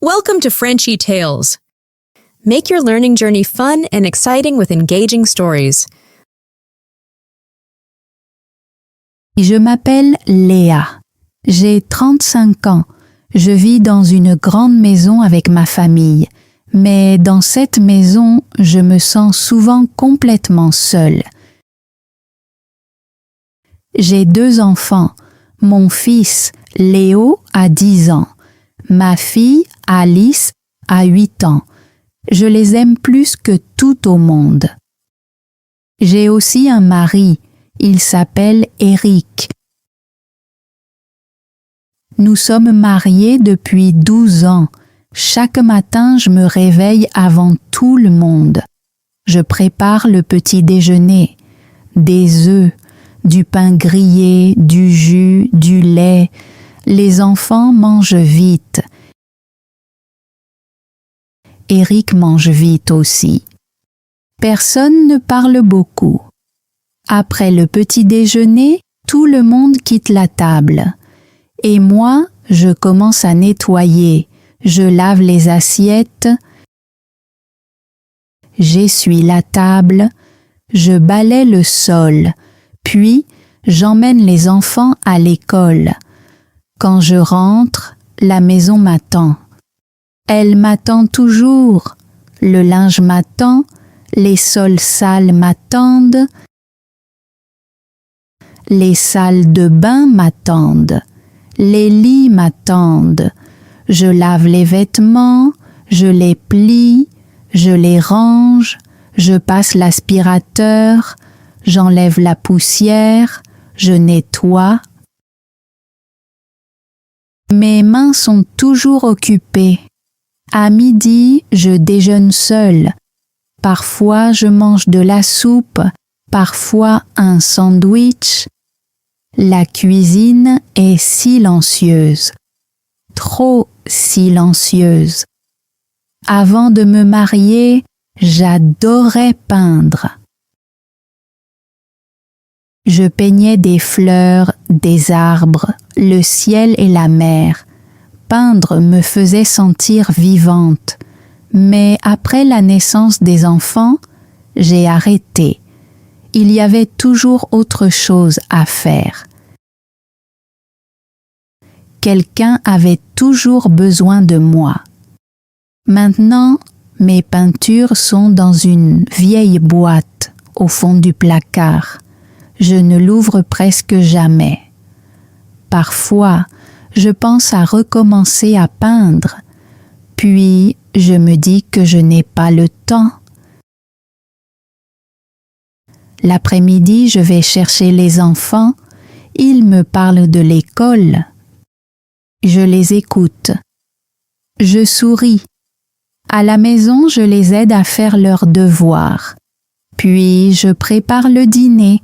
Welcome to Frenchy Tales. Make your learning journey fun and exciting with engaging stories. Je m'appelle Léa. J'ai 35 ans. Je vis dans une grande maison avec ma famille. Mais dans cette maison, je me sens souvent complètement seule. J'ai 2 enfants. Mon fils, Léo, a 10 ans. Ma fille, Alice, a 8 ans. Je les aime plus que tout au monde. J'ai aussi un mari. Il s'appelle Eric. Nous sommes mariés depuis 12 ans. Chaque matin, je me réveille avant tout le monde. Je prépare le petit déjeuner. Des œufs, du pain grillé, du jus, du lait. Les enfants mangent vite. Eric mange vite aussi. Personne ne parle beaucoup. Après le petit déjeuner, tout le monde quitte la table. Et moi, je commence à nettoyer. Je lave les assiettes. J'essuie la table. Je balaie le sol. Puis, j'emmène les enfants à l'école. Quand je rentre, la maison m'attend. Elle m'attend toujours. Le linge m'attend. Les sols sales m'attendent. Les salles de bain m'attendent. Les lits m'attendent. Je lave les vêtements, je les plie, je les range, je passe l'aspirateur, j'enlève la poussière, je nettoie. Mes mains sont toujours occupées. À midi, je déjeune seule. Parfois, je mange de la soupe, parfois un sandwich. La cuisine est silencieuse. Trop silencieuse. Avant de me marier, j'adorais peindre. Je peignais des fleurs, des arbres, le ciel et la mer. Peindre me faisait sentir vivante. Mais après la naissance des enfants, j'ai arrêté. Il y avait toujours autre chose à faire. Quelqu'un avait toujours besoin de moi. Maintenant, mes peintures sont dans une vieille boîte au fond du placard. Je ne l'ouvre presque jamais. Parfois, je pense à recommencer à peindre, puis je me dis que je n'ai pas le temps. L'après-midi, je vais chercher les enfants. Ils me parlent de l'école. Je les écoute. Je souris. À la maison, je les aide à faire leurs devoirs. Puis, je prépare le dîner.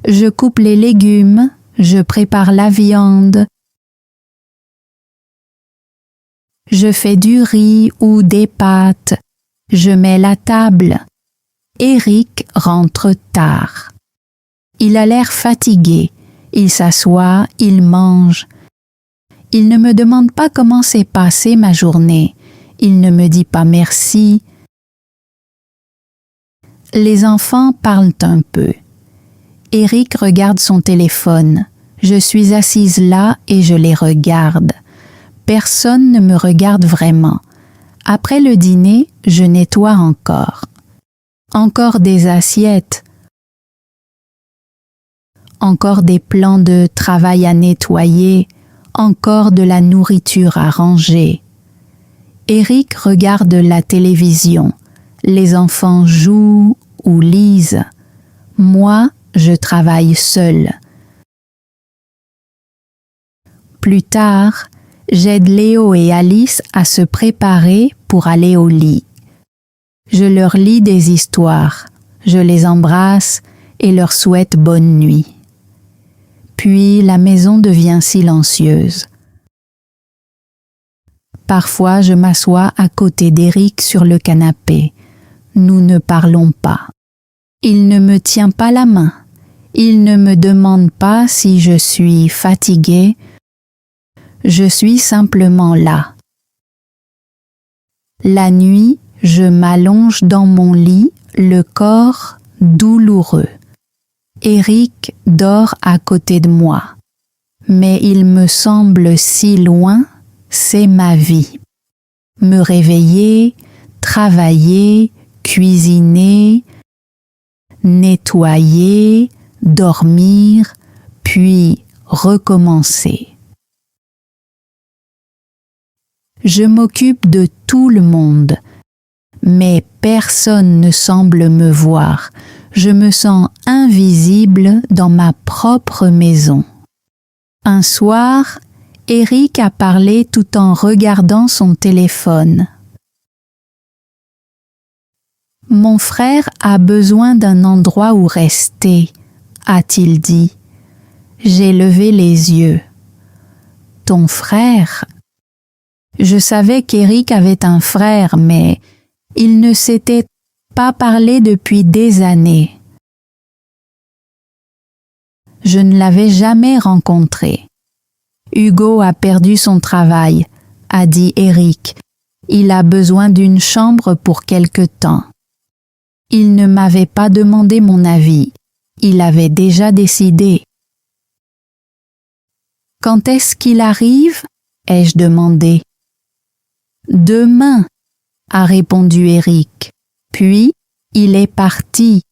Je coupe les légumes. Je prépare la viande. Je fais du riz ou des pâtes. Je mets la table. Eric rentre tard. Il a l'air fatigué. Il s'assoit, il mange. Il ne me demande pas comment s'est passée ma journée. Il ne me dit pas merci. Les enfants parlent un peu. Eric regarde son téléphone. Je suis assise là et je les regarde. Personne ne me regarde vraiment. Après le dîner, je nettoie encore. Encore des assiettes. Encore des plans de travail à nettoyer. Encore de la nourriture à ranger. Eric regarde la télévision. Les enfants jouent ou lisent. Moi, je travaille seule. Plus tard, j'aide Léo et Alice à se préparer pour aller au lit. Je leur lis des histoires, je les embrasse et leur souhaite bonne nuit. Puis la maison devient silencieuse. Parfois, je m'assois à côté d'Eric sur le canapé. Nous ne parlons pas. Il ne me tient pas la main. Il ne me demande pas si je suis fatiguée. Je suis simplement là. La nuit, je m'allonge dans mon lit, le corps douloureux. Eric dort à côté de moi. Mais il me semble si loin, c'est ma vie. Me réveiller, travailler, cuisiner, nettoyer, dormir, puis recommencer. Je m'occupe de tout le monde, mais personne ne semble me voir. Je me sens invisible dans ma propre maison. Un soir, Eric a parlé tout en regardant son téléphone. Mon frère a besoin d'un endroit où rester, a-t-il dit. J'ai levé les yeux. Ton frère? Je savais qu'Eric avait un frère, mais il ne s'était pas parlé depuis des années. Je ne l'avais jamais rencontré. Hugo a perdu son travail, a dit Eric. Il a besoin d'une chambre pour quelque temps. Il ne m'avait pas demandé mon avis. Il avait déjà décidé. Quand est-ce qu'il arrive? Ai-je demandé. Demain, a répondu Eric. Puis, il est parti.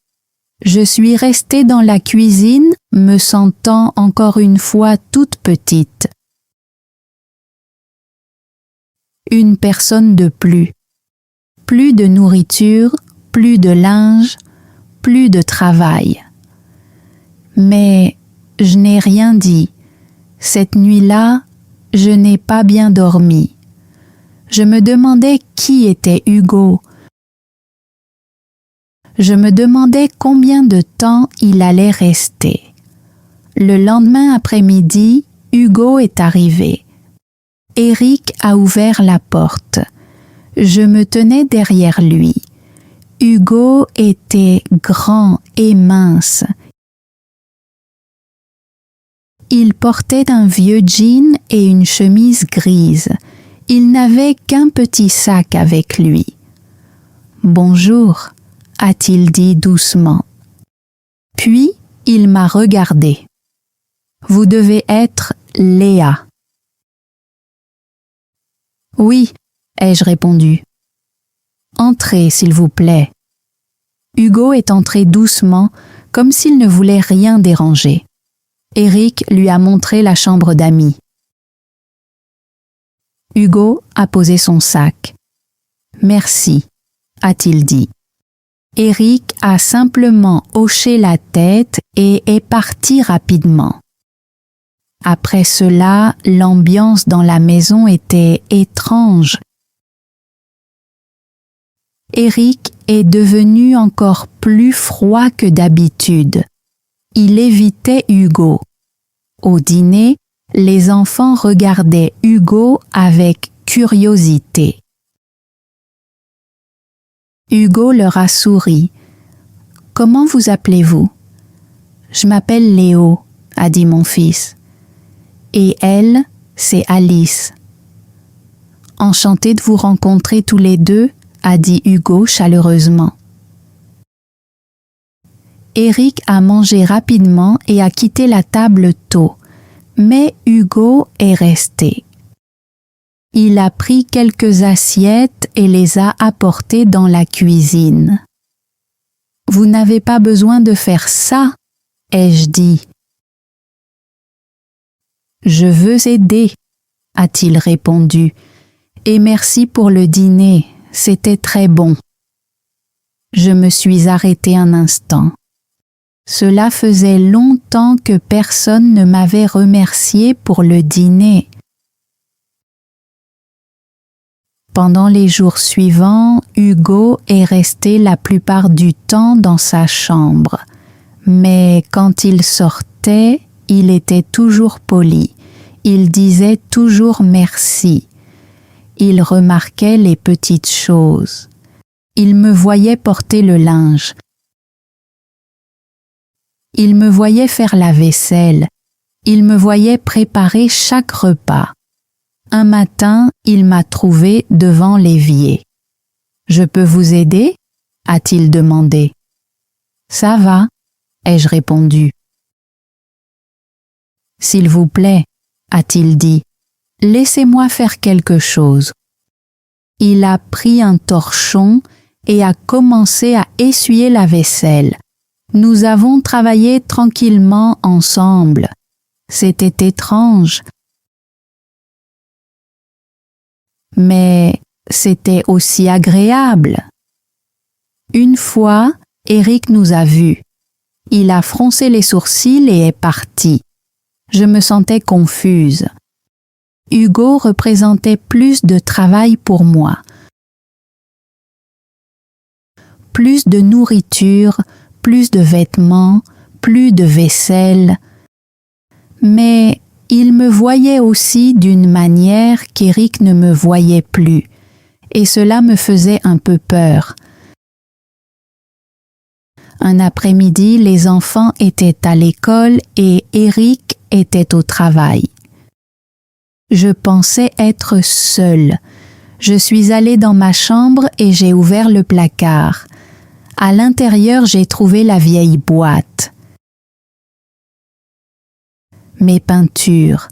Je suis restée dans la cuisine, me sentant encore une fois toute petite. Une personne de plus. Plus de nourriture, plus de linge, plus de travail. Mais je n'ai rien dit. Cette nuit-là, je n'ai pas bien dormi. Je me demandais qui était Hugo. Je me demandais combien de temps il allait rester. Le lendemain après-midi, Hugo est arrivé. Eric a ouvert la porte. Je me tenais derrière lui. Hugo était grand et mince. Il portait un vieux jean et une chemise grise. Il n'avait qu'un petit sac avec lui. « Bonjour », a-t-il dit doucement. Puis, il m'a regardé. « Vous devez être Léa. »« Oui, » ai-je répondu. « Entrez, s'il vous plaît. » Hugo est entré doucement, comme s'il ne voulait rien déranger. Eric lui a montré la chambre d'amis. Hugo a posé son sac. « Merci », a-t-il dit. Eric a simplement hoché la tête et est parti rapidement. Après cela, l'ambiance dans la maison était étrange. Eric est devenu encore plus froid que d'habitude. Il évitait Hugo. Au dîner, les enfants regardaient Hugo avec curiosité. Hugo leur a souri. « Comment vous appelez-vous »« Je m'appelle Léo, » a dit mon fils. « Et elle, c'est Alice. »« Enchanté de vous rencontrer tous les deux, » a dit Hugo chaleureusement. Eric a mangé rapidement et a quitté la table tôt, mais Hugo est resté. Il a pris quelques assiettes et les a apportées dans la cuisine. « Vous n'avez pas besoin de faire ça, » ai-je dit. « Je veux aider, » a-t-il répondu, « et merci pour le dîner, c'était très bon. » Je me suis arrêtée un instant. Cela faisait longtemps que personne ne m'avait remercié pour le dîner. Pendant les jours suivants, Hugo est resté la plupart du temps dans sa chambre. Mais quand il sortait, il était toujours poli. Il disait toujours merci. Il remarquait les petites choses. Il me voyait porter le linge. Il me voyait faire la vaisselle. Il me voyait préparer chaque repas. Un matin, il m'a trouvée devant l'évier. Je peux vous aider? A-t-il demandé. Ça va, ai-je répondu. S'il vous plaît, a-t-il dit, laissez-moi faire quelque chose. Il a pris un torchon et a commencé à essuyer la vaisselle. Nous avons travaillé tranquillement ensemble. C'était étrange. Mais c'était aussi agréable. Une fois, Eric nous a vus. Il a froncé les sourcils et est parti. Je me sentais confuse. Hugo représentait plus de travail pour moi. Plus de nourriture, plus de vêtements, plus de vaisselle. Mais il me voyait aussi d'une manière qu'Eric ne me voyait plus, et cela me faisait un peu peur. Un après-midi, les enfants étaient à l'école et Eric était au travail. Je pensais être seule. Je suis allée dans ma chambre et j'ai ouvert le placard. À l'intérieur, j'ai trouvé la vieille boîte. Mes peintures.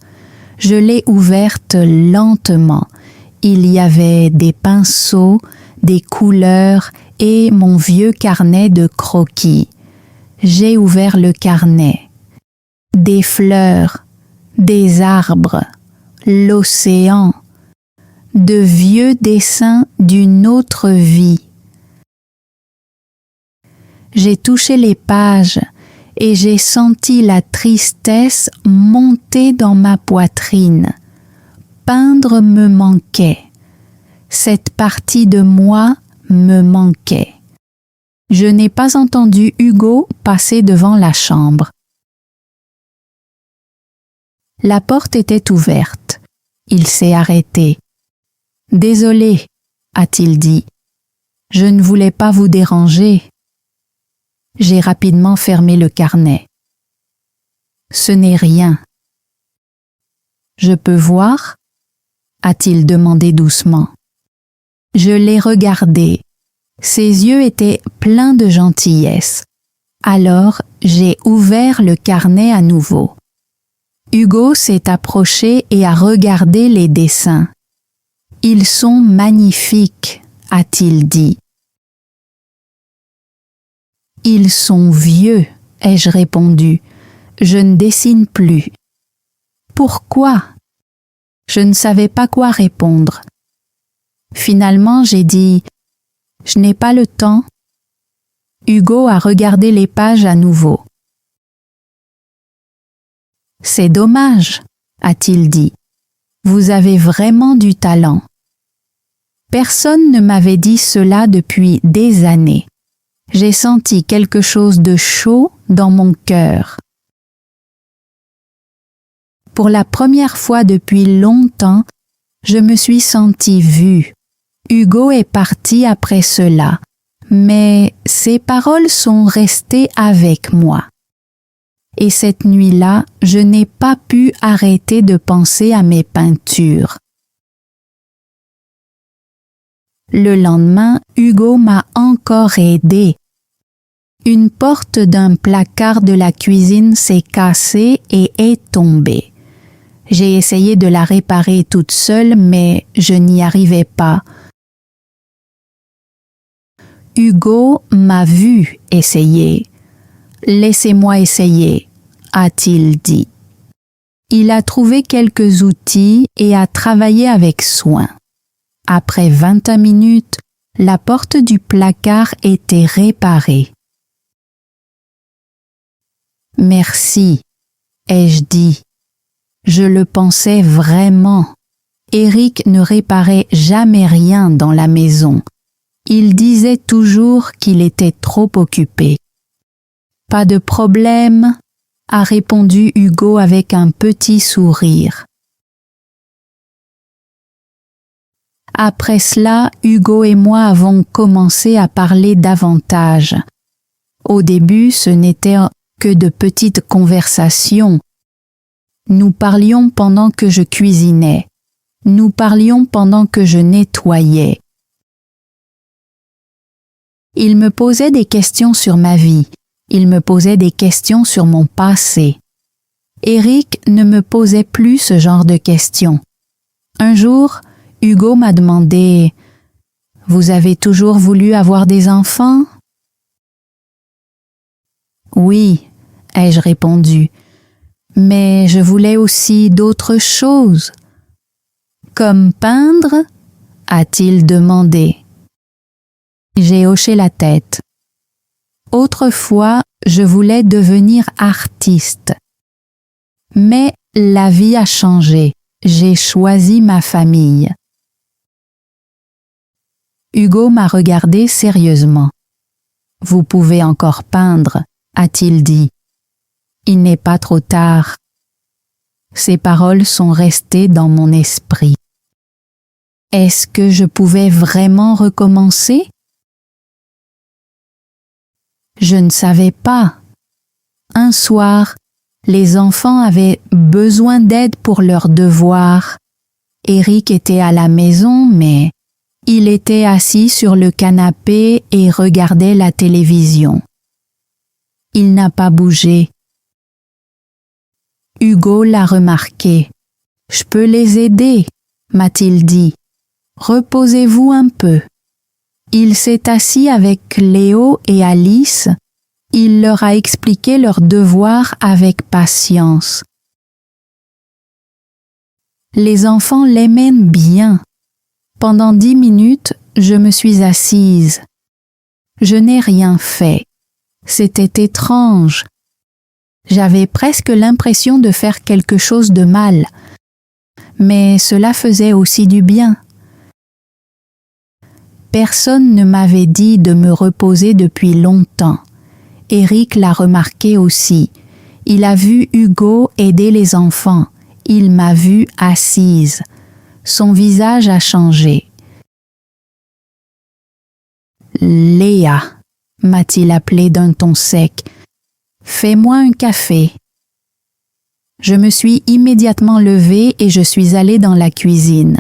Je l'ai ouverte lentement. Il y avait des pinceaux, des couleurs et mon vieux carnet de croquis. J'ai ouvert le carnet. Des fleurs, des arbres, l'océan, de vieux dessins d'une autre vie. J'ai touché les pages et j'ai senti la tristesse monter dans ma poitrine. Peindre me manquait. Cette partie de moi me manquait. Je n'ai pas entendu Hugo passer devant la chambre. La porte était ouverte. Il s'est arrêté. « Désolé, a-t-il dit. Je ne voulais pas vous déranger. » J'ai rapidement fermé le carnet. « Ce n'est rien. »« Je peux voir ?» a-t-il demandé doucement. Je l'ai regardé. Ses yeux étaient pleins de gentillesse. Alors, j'ai ouvert le carnet à nouveau. Hugo s'est approché et a regardé les dessins. « Ils sont magnifiques, » a-t-il dit. « Ils sont vieux, » ai-je répondu. « Je ne dessine plus. »« Pourquoi ?» Je ne savais pas quoi répondre. Finalement, j'ai dit « Je n'ai pas le temps. » Hugo a regardé les pages à nouveau. « C'est dommage, » a-t-il dit. « Vous avez vraiment du talent. » Personne ne m'avait dit cela depuis des années. J'ai senti quelque chose de chaud dans mon cœur. Pour la première fois depuis longtemps, je me suis sentie vue. Hugo est parti après cela, mais ses paroles sont restées avec moi. Et cette nuit-là, je n'ai pas pu arrêter de penser à mes peintures. Le lendemain, Hugo m'a encore aidée. Une porte d'un placard de la cuisine s'est cassée et est tombée. J'ai essayé de la réparer toute seule, mais je n'y arrivais pas. Hugo m'a vu essayer. « Laissez-moi essayer », a-t-il dit. Il a trouvé quelques outils et a travaillé avec soin. Après 21 minutes, la porte du placard était réparée. « Merci », ai-je dit. Je le pensais vraiment. Eric ne réparait jamais rien dans la maison. Il disait toujours qu'il était trop occupé. « Pas de problème », a répondu Hugo avec un petit sourire. Après cela, Hugo et moi avons commencé à parler davantage. Au début, ce n'était que de petites conversations. Nous parlions pendant que je cuisinais. Nous parlions pendant que je nettoyais. Il me posait des questions sur ma vie. Il me posait des questions sur mon passé. Eric ne me posait plus ce genre de questions. Un jour, Hugo m'a demandé « Vous avez toujours voulu avoir des enfants ?» « Oui, ai-je répondu, mais je voulais aussi d'autres choses. »« Comme peindre ?» a-t-il demandé. J'ai hoché la tête. Autrefois, je voulais devenir artiste. Mais la vie a changé. J'ai choisi ma famille. Hugo m'a regardé sérieusement. « Vous pouvez encore peindre, » a-t-il dit. « Il n'est pas trop tard. » Ces paroles sont restées dans mon esprit. Est-ce que je pouvais vraiment recommencer? Je ne savais pas. Un soir, les enfants avaient besoin d'aide pour leurs devoirs. Eric était à la maison, mais il était assis sur le canapé et regardait la télévision. Il n'a pas bougé. Hugo l'a remarqué. « Je peux les aider, » m'a-t-il dit. « Reposez-vous un peu. » Il s'est assis avec Léo et Alice. Il leur a expliqué leurs devoirs avec patience. Les enfants l'aimaient bien. Pendant 10 minutes, je me suis assise. Je n'ai rien fait. C'était étrange. J'avais presque l'impression de faire quelque chose de mal. Mais cela faisait aussi du bien. Personne ne m'avait dit de me reposer depuis longtemps. Eric l'a remarqué aussi. Il a vu Hugo aider les enfants. Il m'a vue assise. Son visage a changé. « Léa » m'a-t-il appelé d'un ton sec. « Fais-moi un café. » Je me suis immédiatement levée et je suis allée dans la cuisine.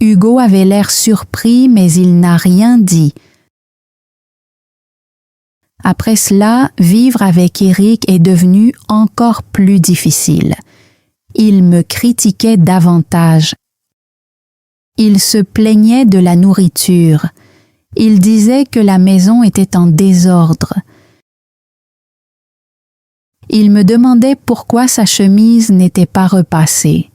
Hugo avait l'air surpris, mais il n'a rien dit. Après cela, vivre avec Eric est devenu encore plus difficile. Il me critiquait davantage. Il se plaignait de la nourriture. Il disait que la maison était en désordre. Il me demandait pourquoi sa chemise n'était pas repassée.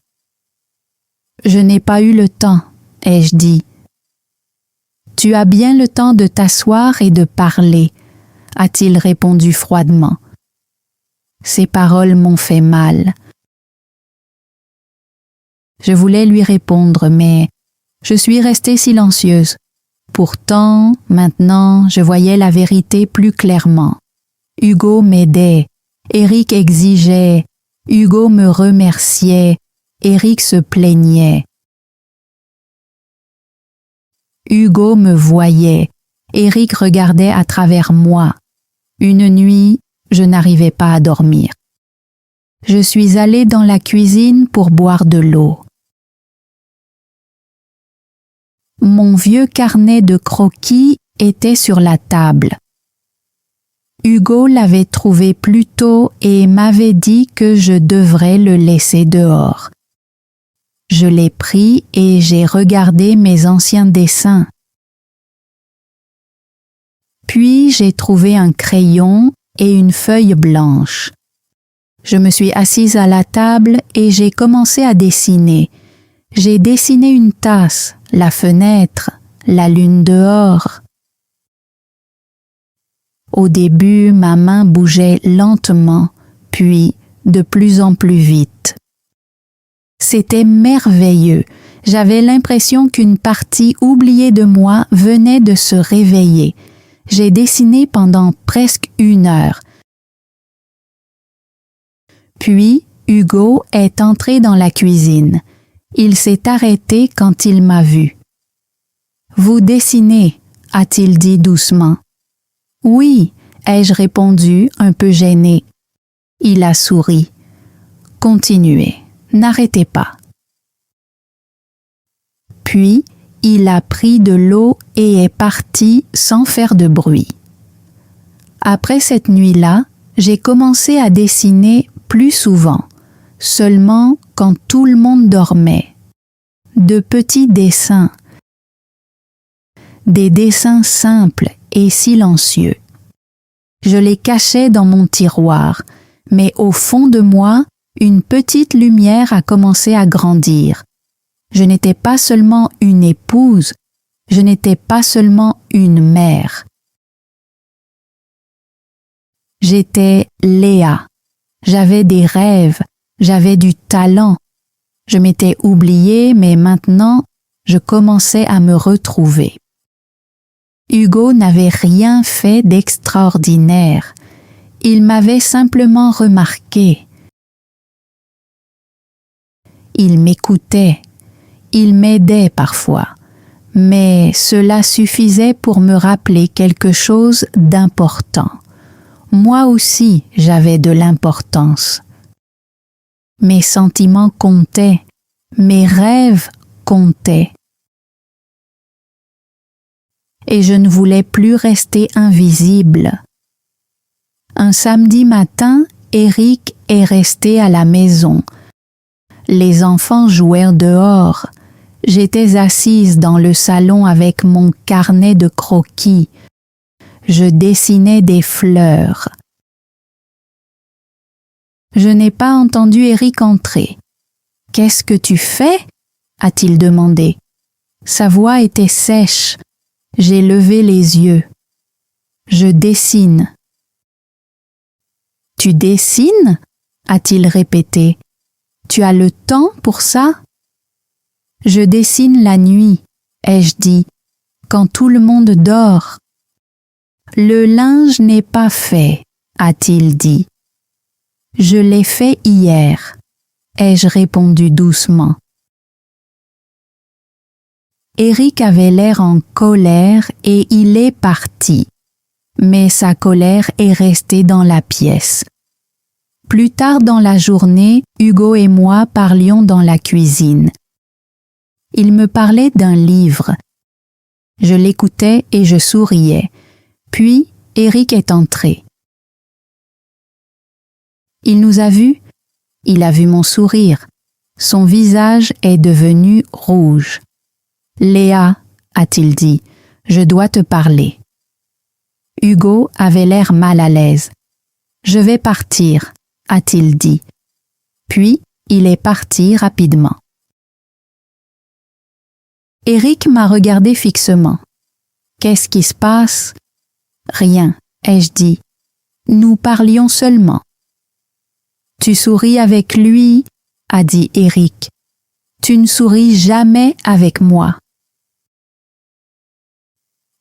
Je n'ai pas eu le temps, ai-je dit. Tu as bien le temps de t'asseoir et de parler, a-t-il répondu froidement. Ces paroles m'ont fait mal. Je voulais lui répondre, mais je suis restée silencieuse. Pourtant, maintenant, je voyais la vérité plus clairement. Hugo m'aidait, Eric exigeait, Hugo me remerciait, Eric se plaignait. Hugo me voyait, Eric regardait à travers moi. Une nuit, je n'arrivais pas à dormir. Je suis allée dans la cuisine pour boire de l'eau. Mon vieux carnet de croquis était sur la table. Hugo l'avait trouvé plus tôt et m'avait dit que je devrais le laisser dehors. Je l'ai pris et j'ai regardé mes anciens dessins. Puis j'ai trouvé un crayon et une feuille blanche. Je me suis assise à la table et j'ai commencé à dessiner. J'ai dessiné une tasse, la fenêtre, la lune dehors. Au début, ma main bougeait lentement, puis de plus en plus vite. C'était merveilleux. J'avais l'impression qu'une partie oubliée de moi venait de se réveiller. J'ai dessiné pendant presque 1 heure. Puis, Hugo est entré dans la cuisine. Il s'est arrêté quand il m'a vu. « Vous dessinez » a-t-il dit doucement. « Oui » ai-je répondu, un peu gênée. Il a souri. « Continuez, n'arrêtez pas. » Puis, il a pris de l'eau et est parti sans faire de bruit. Après cette nuit-là, j'ai commencé à dessiner plus souvent, seulement quand tout le monde dormait. De petits dessins, des dessins simples et silencieux. Je les cachais dans mon tiroir, mais au fond de moi, une petite lumière a commencé à grandir. Je n'étais pas seulement une épouse, je n'étais pas seulement une mère. J'étais Léa. J'avais des rêves, j'avais du talent. Je m'étais oubliée, mais maintenant, je commençais à me retrouver. Hugo n'avait rien fait d'extraordinaire. Il m'avait simplement remarqué. Il m'écoutait, il m'aidait parfois, mais cela suffisait pour me rappeler quelque chose d'important. Moi aussi, j'avais de l'importance. Mes sentiments comptaient, mes rêves comptaient. Et je ne voulais plus rester invisible. Un samedi matin, Eric est resté à la maison. Les enfants jouèrent dehors. J'étais assise dans le salon avec mon carnet de croquis. Je dessinais des fleurs. Je n'ai pas entendu Eric entrer. « Qu'est-ce que tu fais ?» a-t-il demandé. Sa voix était sèche. J'ai levé les yeux. Je dessine. Tu dessines ? a-t-il répété. Tu as le temps pour ça ? Je dessine la nuit, ai-je dit, quand tout le monde dort. Le linge n'est pas fait, a-t-il dit. Je l'ai fait hier, ai-je répondu doucement. Eric avait l'air en colère et il est parti, mais sa colère est restée dans la pièce. Plus tard dans la journée, Hugo et moi parlions dans la cuisine. Il me parlait d'un livre. Je l'écoutais et je souriais. Puis, Eric est entré. Il nous a vus. Il a vu mon sourire. Son visage est devenu rouge. « Léa, a-t-il dit, je dois te parler. » Hugo avait l'air mal à l'aise. « Je vais partir, a-t-il dit. Puis, il est parti rapidement. Eric m'a regardé fixement. « Qu'est-ce qui se passe ?»« Rien, ai-je dit. Nous parlions seulement. »« Tu souris avec lui, a dit Eric. Tu ne souris jamais avec moi. »«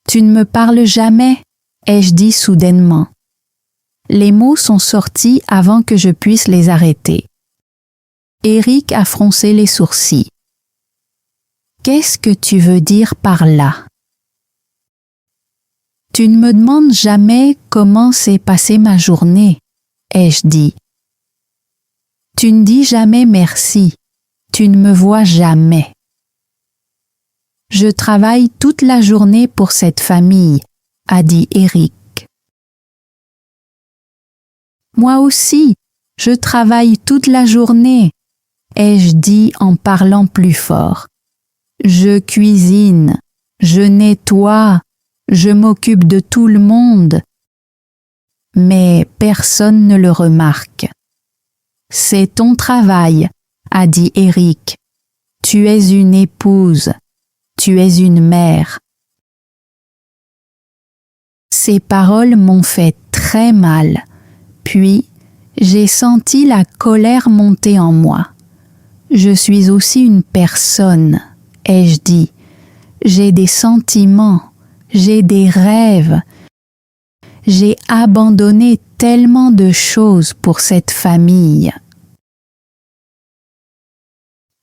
Tu ne me parles jamais, ai-je dit soudainement. Les mots sont sortis avant que je puisse les arrêter. Eric a froncé les sourcils. « Qu'est-ce que tu veux dire par là ?»« Tu ne me demandes jamais comment s'est passée ma journée, ai-je dit. Tu ne dis jamais merci, tu ne me vois jamais. Je travaille toute la journée pour cette famille, a dit Eric. Moi aussi, je travaille toute la journée, ai-je dit en parlant plus fort. Je cuisine, je nettoie, je m'occupe de tout le monde. Mais personne ne le remarque. C'est ton travail, a dit Eric. Tu es une épouse, tu es une mère. Ces paroles m'ont fait très mal. Puis, j'ai senti la colère monter en moi. Je suis aussi une personne, ai-je dit. J'ai des sentiments, j'ai des rêves. J'ai abandonné tellement de choses pour cette famille.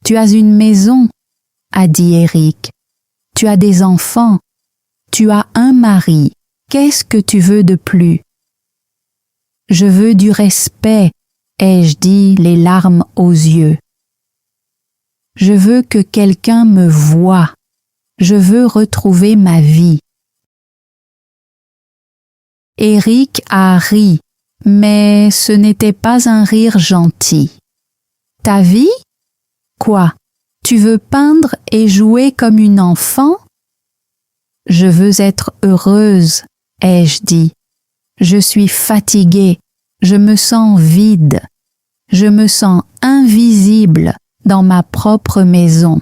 Tu as une maison, a dit Eric. Tu as des enfants. Tu as un mari. Qu'est-ce que tu veux de plus? Je veux du respect, ai-je dit, les larmes aux yeux. Je veux que quelqu'un me voie. Je veux retrouver ma vie. Eric a ri, mais ce n'était pas un rire gentil. Ta vie? Quoi? Tu veux peindre et jouer comme une enfant? Je veux être heureuse, ai-je dit. Je suis fatiguée, je me sens vide, je me sens invisible dans ma propre maison.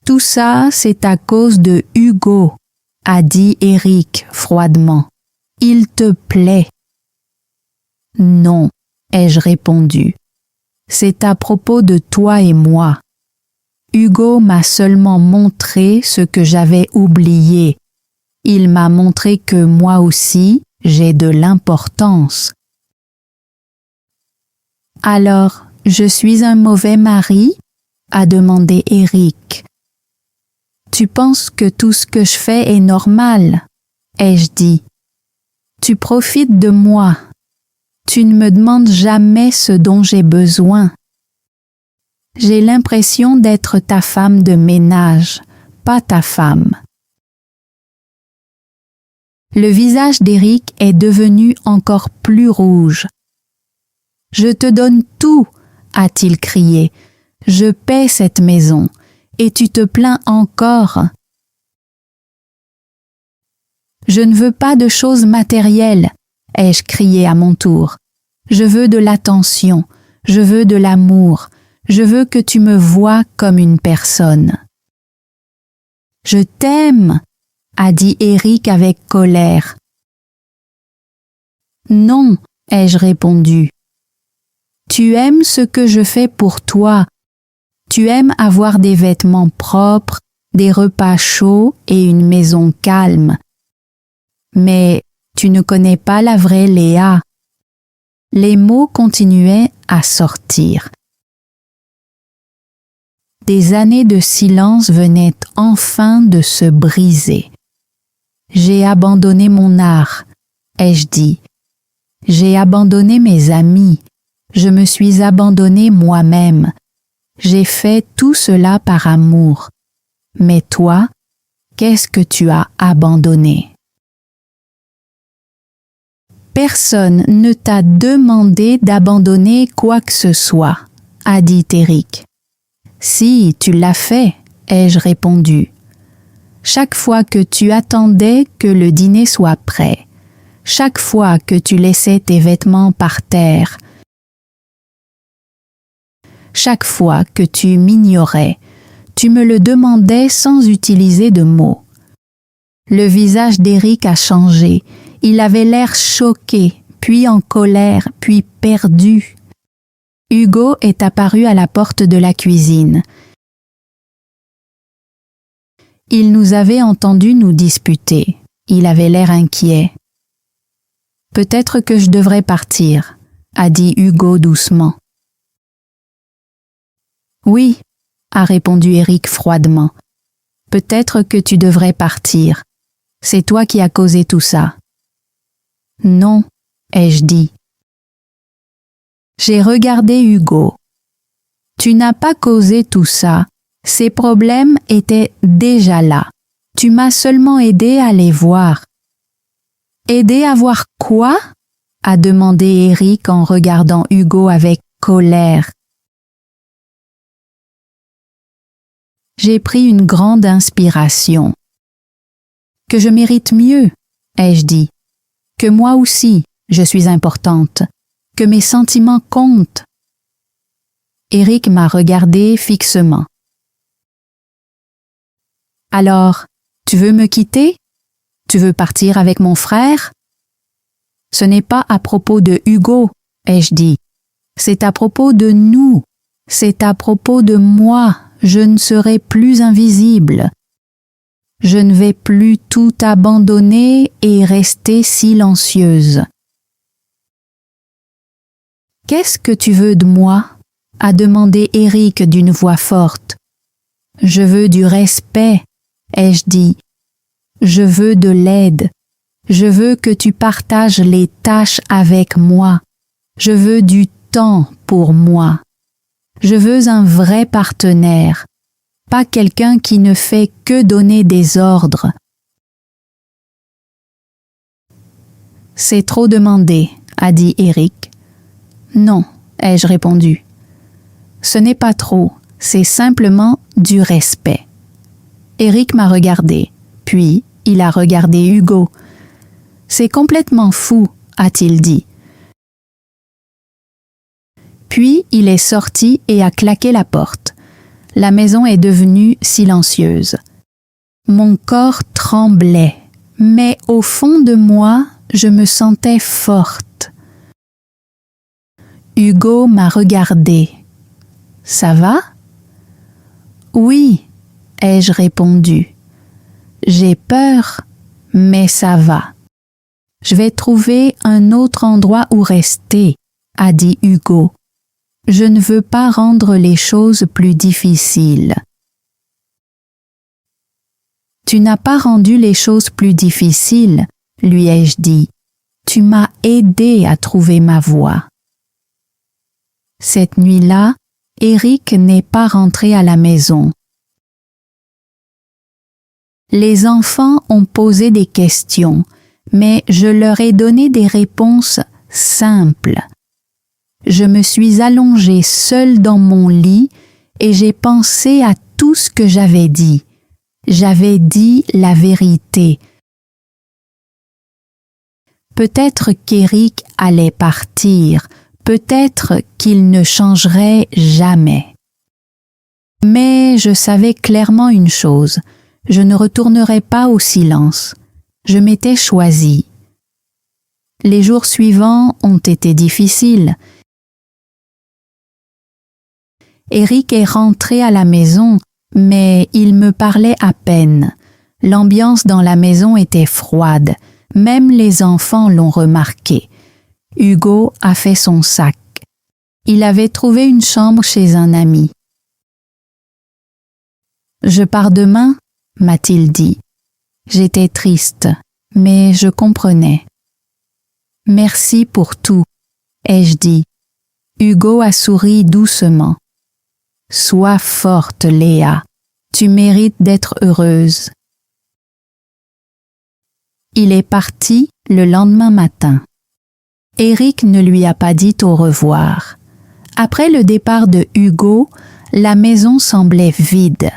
Tout ça, c'est à cause de Hugo, a dit Eric froidement. Il te plaît. Non, ai-je répondu. C'est à propos de toi et moi. Hugo m'a seulement montré ce que j'avais oublié. Il m'a montré que moi aussi, j'ai de l'importance. Alors, je suis un mauvais mari? A demandé Eric. Tu penses que tout ce que je fais est normal, ai-je dit. Tu profites de moi. Tu ne me demandes jamais ce dont j'ai besoin. J'ai l'impression d'être ta femme de ménage, pas ta femme. Le visage d'Eric est devenu encore plus rouge. Je te donne tout, a-t-il crié. Je paie cette maison, et tu te plains encore. Je ne veux pas de choses matérielles, ai-je crié à mon tour. Je veux de l'attention, je veux de l'amour, je veux que tu me vois comme une personne. Je t'aime, a dit Eric avec colère. Non, ai-je répondu. Tu aimes ce que je fais pour toi. Tu aimes avoir des vêtements propres, des repas chauds et une maison calme. Mais tu ne connais pas la vraie Léa. Les mots continuaient à sortir. Des années de silence venaient enfin de se briser. J'ai abandonné mon art, ai-je dit. J'ai abandonné mes amis. Je me suis abandonné moi-même. J'ai fait tout cela par amour. Mais toi, qu'est-ce que tu as abandonné? Personne ne t'a demandé d'abandonner quoi que ce soit, a dit Eric. Si, tu l'as fait, ai-je répondu. Chaque fois que tu attendais que le dîner soit prêt, chaque fois que tu laissais tes vêtements par terre, chaque fois que tu m'ignorais, tu me le demandais sans utiliser de mots. Le visage d'Eric a changé. Il avait l'air choqué, puis en colère, puis perdu. Hugo est apparu à la porte de la cuisine. Il nous avait entendus nous disputer. Il avait l'air inquiet. « Peut-être que je devrais partir, » a dit Hugo doucement. « Oui, » a répondu Eric froidement. « Peut-être que tu devrais partir. C'est toi qui as causé tout ça. » « Non, » ai-je dit. J'ai regardé Hugo. « Tu n'as pas causé tout ça. Ces problèmes étaient déjà là. Tu m'as seulement aidé à les voir. »« Aider à voir quoi ?» a demandé Eric en regardant Hugo avec colère. J'ai pris une grande inspiration. « Que je mérite mieux, » ai-je dit. « Que moi aussi, je suis importante. Que mes sentiments comptent. » Eric m'a regardé fixement. « Alors, tu veux me quitter? Tu veux partir avec mon frère? »« Ce n'est pas à propos de Hugo, » ai-je dit. « C'est à propos de nous. C'est à propos de moi. Je ne serai plus invisible. Je ne vais plus tout abandonner et rester silencieuse. »« Qu'est-ce que tu veux de moi ?» a demandé Eric d'une voix forte. « Je veux du respect, » ai-je dit. « Je veux de l'aide. Je veux que tu partages les tâches avec moi. Je veux du temps pour moi. Je veux un vrai partenaire. pas quelqu'un qui ne fait que donner des ordres. C'est trop demandé, a dit Eric. Non, ai-je répondu. Ce n'est pas trop, c'est simplement du respect. Eric m'a regardé, puis il a regardé Hugo. C'est complètement fou, a-t-il dit. Puis il est sorti et a claqué la porte. La maison est devenue silencieuse. Mon corps tremblait, mais au fond de moi, je me sentais forte. Hugo m'a regardé. « Ça va ?» ?»« Oui, ai-je répondu. « J'ai peur, mais ça va. Je vais trouver un autre endroit où rester, » a dit Hugo. « Je ne veux pas rendre les choses plus difficiles. » « Tu n'as pas rendu les choses plus difficiles, » lui ai-je dit. « Tu m'as aidé à trouver ma voie. » Cette nuit-là, Eric n'est pas rentré à la maison. Les enfants ont posé des questions, mais je leur ai donné des réponses simples. Je me suis allongée seule dans mon lit et j'ai pensé à tout ce que j'avais dit. J'avais dit la vérité. Peut-être qu'Eric allait partir, peut-être qu'il ne changerait jamais. Mais je savais clairement une chose, je ne retournerais pas au silence. Je m'étais choisie. Les jours suivants ont été difficiles. Eric est rentré à la maison, mais il me parlait à peine. L'ambiance dans la maison était froide, même les enfants l'ont remarqué. Hugo a fait son sac. Il avait trouvé une chambre chez un ami. « Je pars demain » m'a-t-il dit. J'étais triste, mais je comprenais. « Merci pour tout » ai-je dit. Hugo a souri doucement. « Sois forte, Léa. Tu mérites d'être heureuse. » Il est parti le lendemain matin. Eric ne lui a pas dit au revoir. Après le départ de Hugo, la maison semblait vide.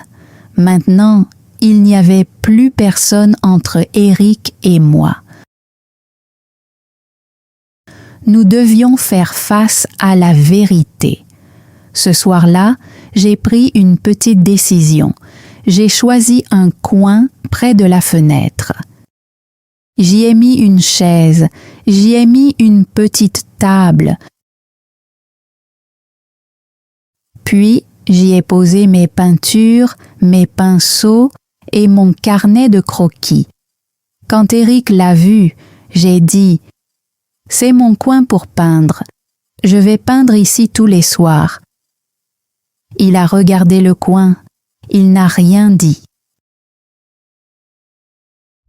Maintenant, il n'y avait plus personne entre Eric et moi. Nous devions faire face à la vérité. Ce soir-là, j'ai pris une petite décision. J'ai choisi un coin près de la fenêtre. J'y ai mis une chaise, j'y ai mis une petite table. Puis, j'y ai posé mes peintures, mes pinceaux et mon carnet de croquis. Quand Eric l'a vu, j'ai dit « C'est mon coin pour peindre. Je vais peindre ici tous les soirs. » Il a regardé le coin. Il n'a rien dit.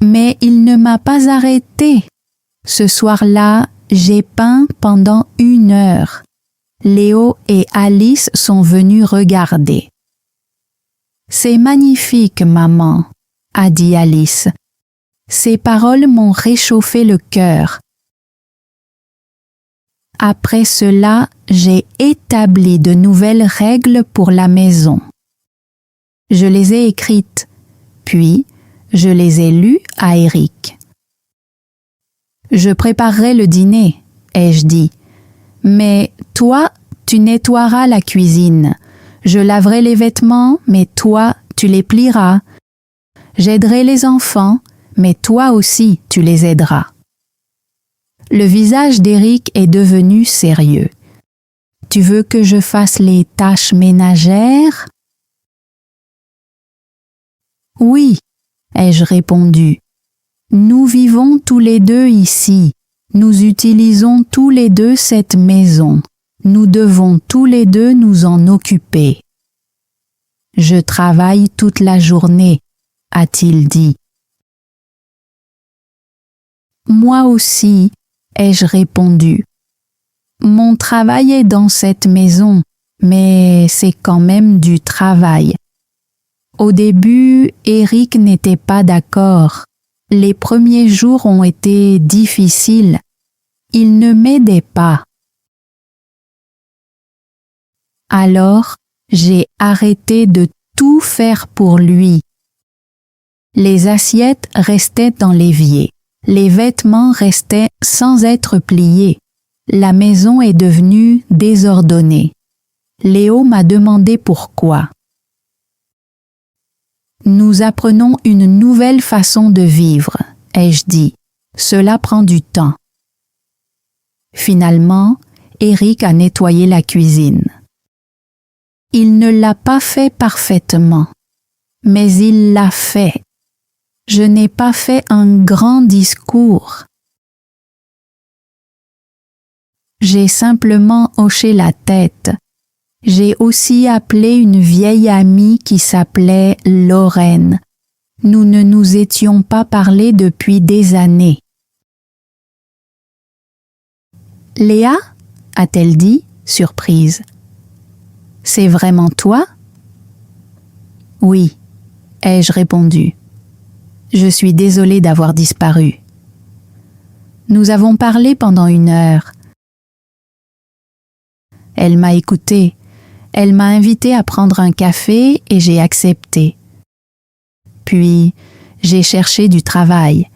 Mais il ne m'a pas arrêté. Ce soir-là, j'ai peint pendant 1 heure. Léo et Alice sont venus regarder. « C'est magnifique, maman, » a dit Alice. Ces paroles m'ont réchauffé le cœur. Après cela, j'ai établi de nouvelles règles pour la maison. Je les ai écrites, puis je les ai lues à Eric. Je préparerai le dîner, ai-je dit. Mais toi, tu nettoieras la cuisine. Je laverai les vêtements, mais toi, tu les plieras. J'aiderai les enfants, mais toi aussi, tu les aideras. Le visage d'Eric est devenu sérieux. Tu veux que je fasse les tâches ménagères? Oui, ai-je répondu. Nous vivons tous les deux ici. Nous utilisons tous les deux cette maison. Nous devons tous les deux nous en occuper. Je travaille toute la journée, a-t-il dit. Moi aussi, ai-je répondu. Mon travail est dans cette maison, mais c'est quand même du travail. Au début, Eric n'était pas d'accord. Les premiers jours ont été difficiles. Il ne m'aidait pas. Alors, j'ai arrêté de tout faire pour lui. Les assiettes restaient dans l'évier. Les vêtements restaient sans être pliés. La maison est devenue désordonnée. Léo m'a demandé pourquoi. Nous apprenons une nouvelle façon de vivre, ai-je dit. Cela prend du temps. Finalement, Eric a nettoyé la cuisine. Il ne l'a pas fait parfaitement, mais il l'a fait. Je n'ai pas fait un grand discours. J'ai simplement hoché la tête. J'ai aussi appelé une vieille amie qui s'appelait Lorraine. Nous ne nous étions pas parlé depuis des années. « Léa » a-t-elle dit, surprise. « C'est vraiment toi ?»« Oui » ai-je répondu. « Je suis désolée d'avoir disparu. » Nous avons parlé pendant 1 heure. Elle m'a écoutée. Elle m'a invité à prendre un café et j'ai accepté. Puis, j'ai cherché du travail.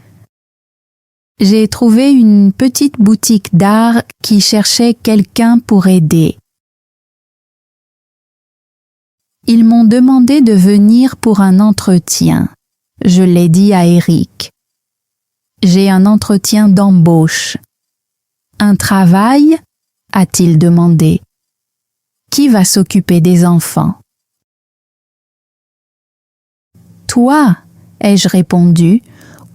J'ai trouvé une petite boutique d'art qui cherchait quelqu'un pour aider. Ils m'ont demandé de venir pour un entretien. Je l'ai dit à Eric. J'ai un entretien d'embauche. Un travail ? A-t-il demandé. Qui va s'occuper des enfants? Toi, ai-je répondu,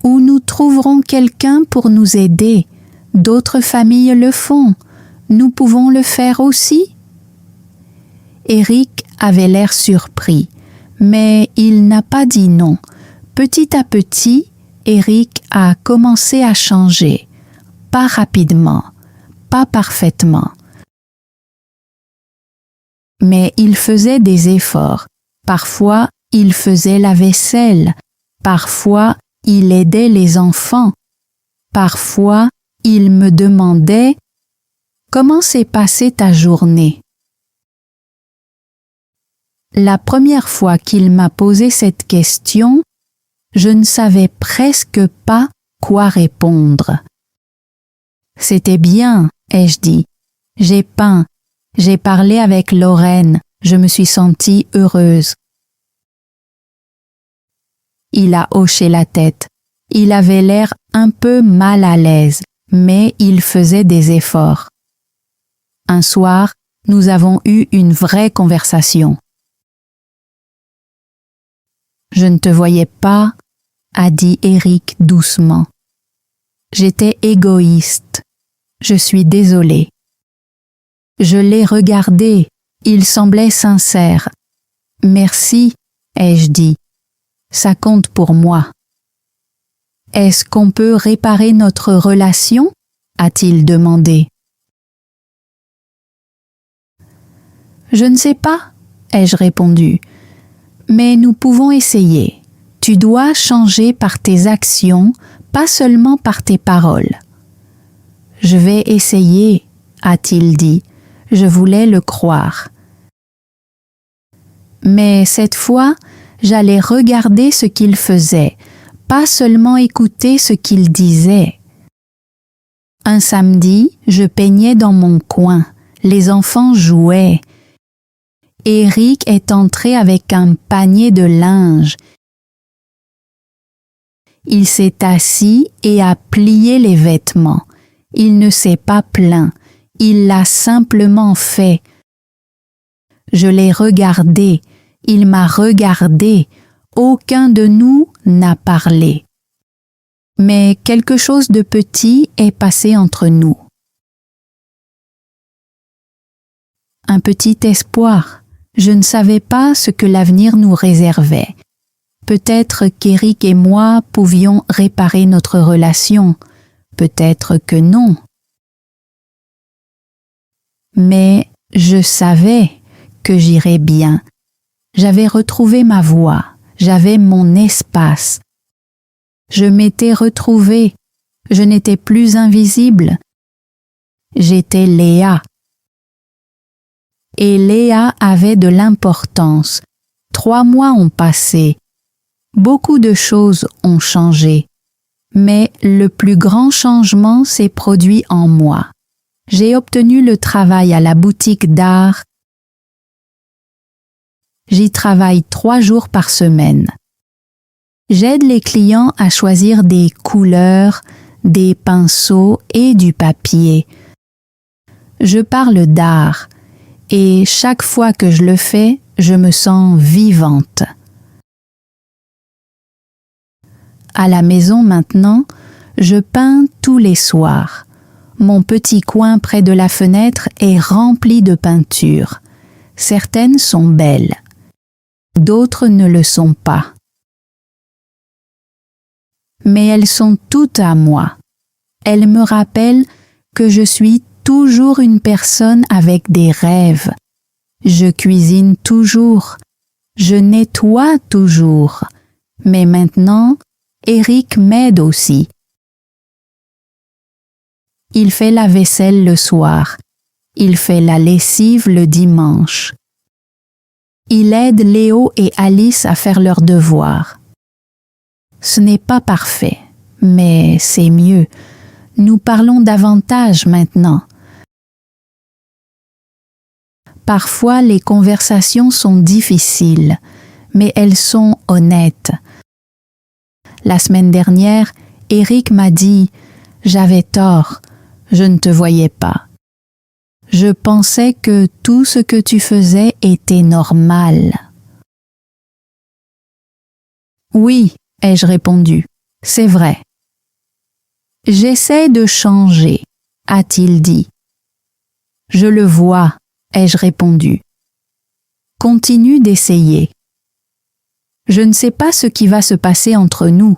ou nous trouverons quelqu'un pour nous aider. D'autres familles le font. Nous pouvons le faire aussi. Eric avait l'air surpris, mais il n'a pas dit non. Petit à petit, Eric a commencé à changer. Pas rapidement, pas parfaitement. Mais il faisait des efforts. Parfois, il faisait la vaisselle. Parfois, il aidait les enfants. Parfois, il me demandait « Comment s'est passée ta journée ?» La première fois qu'il m'a posé cette question, je ne savais presque pas quoi répondre. « C'était bien, ai-je dit. J'ai peint. J'ai parlé avec Lorraine, je me suis sentie heureuse. » Il a hoché la tête. Il avait l'air un peu mal à l'aise, mais il faisait des efforts. Un soir, nous avons eu une vraie conversation. « Je ne te voyais pas, » a dit Eric doucement. « J'étais égoïste. Je suis désolée. » Je l'ai regardé, il semblait sincère. « Merci, » ai-je dit. « Ça compte pour moi. »« Est-ce qu'on peut réparer notre relation ?» a-t-il demandé. « Je ne sais pas, » ai-je répondu. « Mais nous pouvons essayer. Tu dois changer par tes actions, pas seulement par tes paroles. »« Je vais essayer, » a-t-il dit. Je voulais le croire. Mais cette fois, j'allais regarder ce qu'il faisait, pas seulement écouter ce qu'il disait. Un samedi, je peignais dans mon coin. Les enfants jouaient. Eric est entré avec un panier de linge. Il s'est assis et a plié les vêtements. Il ne s'est pas plaint. Il l'a simplement fait. Je l'ai regardé. Il m'a regardé. Aucun de nous n'a parlé. Mais quelque chose de petit est passé entre nous. Un petit espoir. Je ne savais pas ce que l'avenir nous réservait. Peut-être qu'Eric et moi pouvions réparer notre relation. Peut-être que non. Mais je savais que j'irais bien. J'avais retrouvé ma voie. J'avais mon espace. Je m'étais retrouvée. Je n'étais plus invisible. J'étais Léa. Et Léa avait de l'importance. 3 mois ont passé. Beaucoup de choses ont changé. Mais le plus grand changement s'est produit en moi. J'ai obtenu le travail à la boutique d'art. J'y travaille 3 jours par semaine. J'aide les clients à choisir des couleurs, des pinceaux et du papier. Je parle d'art et chaque fois que je le fais, je me sens vivante. À la maison maintenant, je peins tous les soirs. Mon petit coin près de la fenêtre est rempli de peintures. Certaines sont belles. D'autres ne le sont pas. Mais elles sont toutes à moi. Elles me rappellent que je suis toujours une personne avec des rêves. Je cuisine toujours. Je nettoie toujours. Mais maintenant, Eric m'aide aussi. Il fait la vaisselle le soir. Il fait la lessive le dimanche. Il aide Léo et Alice à faire leurs devoirs. Ce n'est pas parfait, mais c'est mieux. Nous parlons davantage maintenant. Parfois, les conversations sont difficiles, mais elles sont honnêtes. La semaine dernière, Eric m'a dit « J'avais tort, je ne te voyais pas. Je pensais que tout ce que tu faisais était normal. » « Oui, ai-je répondu, c'est vrai. »« J'essaie de changer, a-t-il dit. »« Je le vois, ai-je répondu. »« Continue d'essayer. » Je ne sais pas ce qui va se passer entre nous.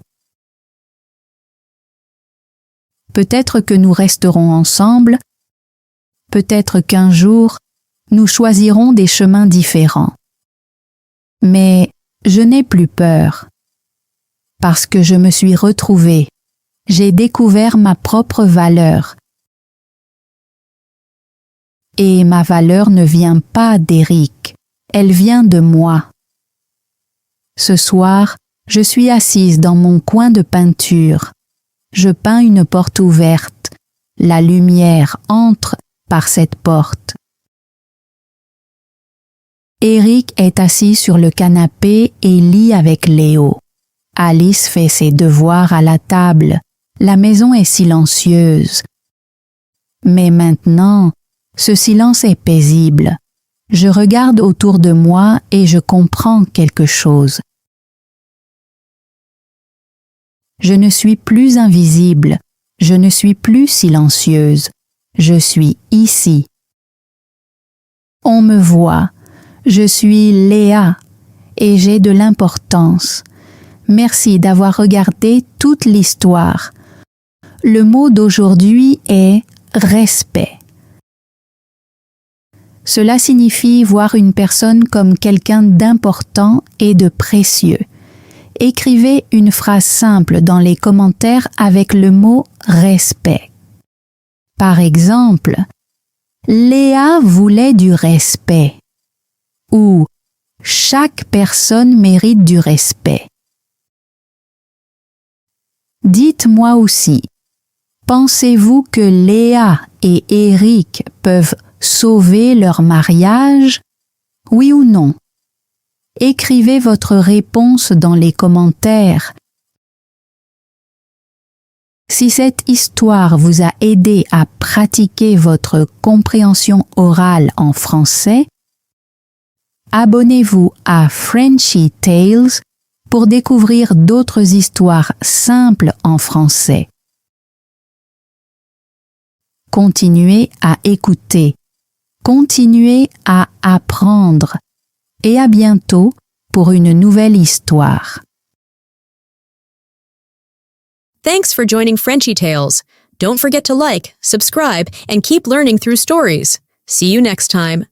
Peut-être que nous resterons ensemble, peut-être qu'un jour, nous choisirons des chemins différents. Mais je n'ai plus peur. Parce que je me suis retrouvée, j'ai découvert ma propre valeur. Et ma valeur ne vient pas d'Eric, elle vient de moi. Ce soir, je suis assise dans mon coin de peinture. Je peins une porte ouverte. La lumière entre par cette porte. Eric est assis sur le canapé et lit avec Léo. Alice fait ses devoirs à la table. La maison est silencieuse. Mais maintenant, ce silence est paisible. Je regarde autour de moi et je comprends quelque chose. Je ne suis plus invisible, je ne suis plus silencieuse, je suis ici. On me voit, je suis Léa et j'ai de l'importance. Merci d'avoir regardé toute l'histoire. Le mot d'aujourd'hui est respect. Cela signifie voir une personne comme quelqu'un d'important et de précieux. Écrivez une phrase simple dans les commentaires avec le mot respect. Par exemple, Léa voulait du respect ou chaque personne mérite du respect. Dites-moi aussi, pensez-vous que Léa et Eric peuvent sauver leur mariage? Oui ou non? Écrivez votre réponse dans les commentaires. Si cette histoire vous a aidé à pratiquer votre compréhension orale en français, abonnez-vous à Frenchy Tales pour découvrir d'autres histoires simples en français. Continuez à écouter, continuez à apprendre et à bientôt pour une nouvelle histoire. Thanks for joining Frenchy Tales. Don't forget to like, subscribe, and keep learning through stories. See you next time.